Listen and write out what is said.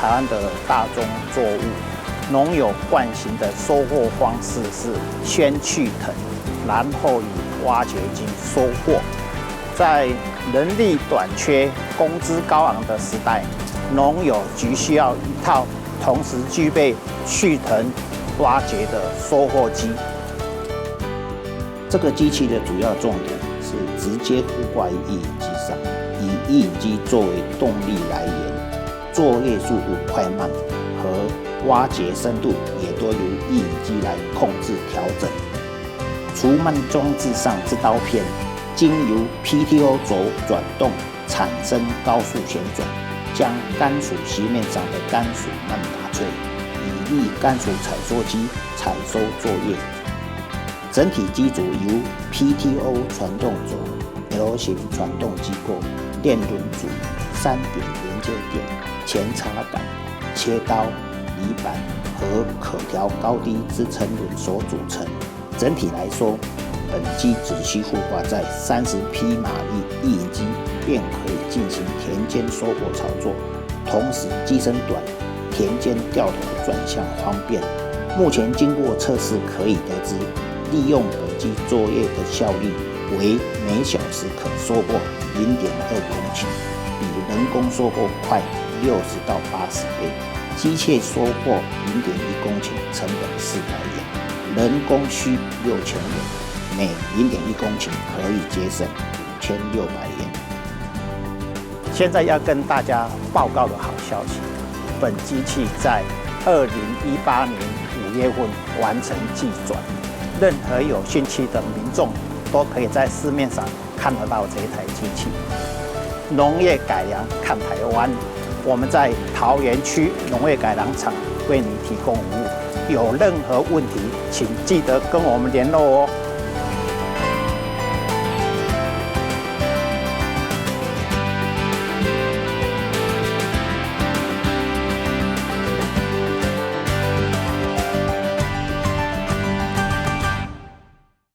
台湾的大宗作物，农友惯行的收获方式是先去藤，然后以挖掘机收获。在人力短缺、工资高昂的时代，农友急需要一套同时具备去藤、挖掘的收获机。这个机器的主要重点是直接附挂于曳引机上，以曳引机作为动力来源，作业速度快慢和挖掘深度也都由曳引机来控制调整。除慢装置上之刀片，经由 PTO 轴转动产生高速旋转，将甘薯席面上的甘薯慢打碎，以利甘薯采收机采收作业。整体机组由 PTO 传动轴、L 型传动机构、电轮组、3点连接点、前插杆、切刀、离板和可调高低支撑轮所组成。整体来说，本机只需附挂在30匹马力曳引机，便可以进行田间收获操作，同时机身短，田间掉头转向方便。目前经过测试可以得知，利用本机作业的效率为每小时可收获0.2公顷，比人工收获快60到80倍。机械收获0.1公顷成本400元，人工需6000元，每0.1公顷可以节省5600元。现在要跟大家报告的好消息，本机器在2018年5月份完成技转。任何有兴趣的民众都可以在市面上看得到这一台机器。农业改良看台湾，我们在桃园区农业改良场为你提供服务。有任何问题，请记得跟我们联络哦。